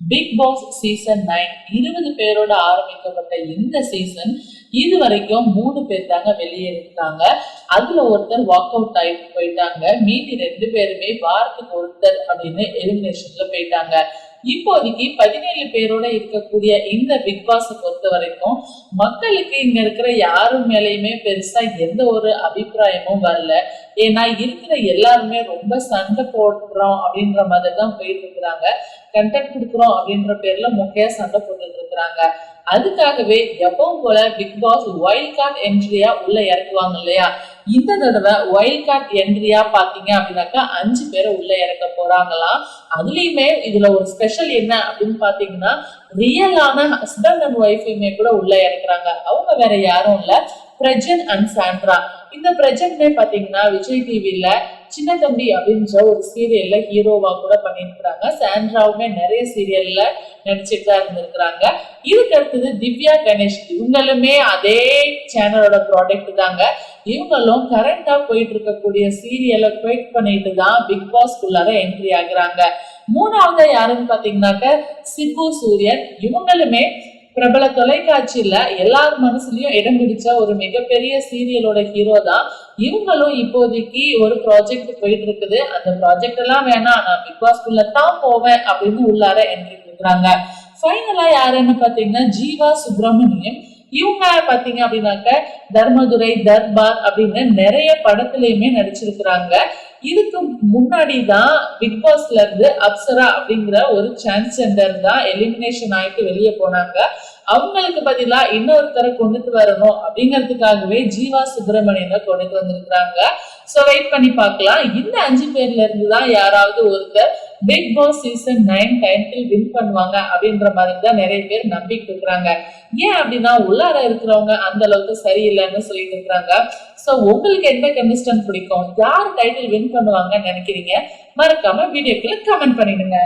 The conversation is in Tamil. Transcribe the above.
பிக் பாஸ் சீசன் 9 20 பேரோட ஆரம்பிக்கப்பட்ட இந்த சீசன் இதுவரைக்கும் 3 பேர் தாங்க வெளியேறிருக்காங்க. அதுல ஒருத்தர் வாக் அவுட் ஆயிட்டு போயிட்டாங்க. மீதி 2 பேருமே வாரத்துக்கு ஒருத்தர் அப்படின்னு எலிமினேஷன்ல போயிட்டாங்க. இப்போதைக்கு 17 பேரோட இருக்கக்கூடிய இந்த பிக் பாஸ் பொறுத்த வரைக்கும் மக்களுக்கு இங்க இருக்கிற யாரும் மேலேயுமே பெருசா எந்த ஒரு அபிப்பிராயமும் வரல. ஏன்னா இருக்கிற எல்லாருமே ரொம்ப சண்டை போடுறோம் அப்படின்ற மாதிரி தான் போயிட்டு இருக்கிறாங்க. கண்டென்ட் கொடுக்குறோம் அப்படின்ற பேர்ல முக்கிய சண்டை போட்டுட்டு இருக்கிறாங்க. அதுக்காகவே எப்பவும் போல பிக் பாஸ் வைல்ட் கார்டு என்ட்ரியா உள்ள இறக்குவாங்க இல்லையா, இந்த தடவை வைல்ட் கார்டு என்ட்ரியா பாத்தீங்க அப்படின்னாக்கா 5 பேரை உள்ள இறக்க போறாங்களாம். அதுலயுமே இதுல ஒரு ஸ்பெஷல் என்ன அப்படின்னு பாத்தீங்கன்னா, ரியலான ஹஸ்பண்ட் அண்ட் ஒய்ஃபுமே கூட உள்ள இறக்குறாங்க. அவங்க வேற யாரும் இல்ல, பிரஜன் அண்ட் சாண்ட்ரா. இந்த பிரஜன்மே பாத்தீங்கன்னா விஜய் டிவில சின்ன தம்பி அப்படின்ற ஒரு சீரியல்ல ஹீரோவா கூட பண்ணிருக்கிறாங்க. சாண்ட்ராவுமே நிறைய சீரியல்ல நடிச்சுட்டு தான் இருந்திருக்கிறாங்க. இதுக்கு அடுத்தது திவ்யா கணேஷ், இவங்களுமே அதே சேனலோட ப்ராடக்ட் தாங்க. இவங்களும் கரண்டா போயிட்டு இருக்கக்கூடிய சீரியலை குவைட் பண்ணிட்டு தான் பிக் பாஸ்க்குள்ளார என்ட்ரி ஆகுறாங்க. மூணாவது யாருன்னு பாத்தீங்கன்னாக்க சிபு சூரியன். இவங்களுமே பிரபல தொலைக்காட்சியில எல்லார் மனசுலயும் இடம் பிடிச்ச ஒரு மிகப்பெரிய சீரியலோட ஹீரோ தான். இவங்களும் இப்போதைக்கு ஒரு ப்ராஜெக்ட் போயிட்டு இருக்குது. அந்த ப்ராஜெக்ட் எல்லாம் வேணாம், நான் பிக் பாஸ்குள்ள தான் போவேன் அப்படின்னு உள்ளார என்ட்ரி கொடுக்குறாங்க. ஃபைனலா யாருன்னு பாத்தீங்கன்னா ஜீவா சுப்பிரமணியம். இவங்க பாத்தீங்க அப்படின்னாக்க தர்மதுரை, தர்பார் அப்படின்னு நிறைய படத்துலயுமே நடிச்சிருக்கிறாங்க. இதுக்கு முன்னாடிதான் பிக் பாஸ்ல இருந்து அப்சரா அப்படிங்கிற ஒரு டிரான்ஸ்ஜெண்டர் தான் எலிமினேஷன் ஆயிட்டு வெளியே போனாங்க. அவங்களுக்கு பதிலா இன்னொருத்தரை கொண்டுட்டு வரணும் அப்படிங்கிறதுக்காகவே ஜீவா சுப்பிரமணியனை கொண்டுட்டு வந்திருக்கிறாங்க. சோ வெயிட் பண்ணி பார்க்கலாம். இந்த 5 பேர்ல இருந்து தான் யாராவது ஒருத்தர் big boss season 9 title win பண்ணுவாங்க அப்படின்ற மாதிரி தான் நிறைய பேர் நம்பிட்டு இருக்கிறாங்க. ஏன் அப்படின்னா உள்ளார இருக்கிறவங்க அந்த அளவுக்கு சரியில்லைன்னு சொல்லிட்டு இருக்கிறாங்க. சோ உங்களுக்கு எந்த கண்டஸ்டன்ட் பிடிக்கும், யார் டைட்டில் வின் பண்ணுவாங்கன்னு நினைக்கிறீங்க? மறக்காம வீடியோக்குள்ள கமெண்ட் பண்ணிடுங்க.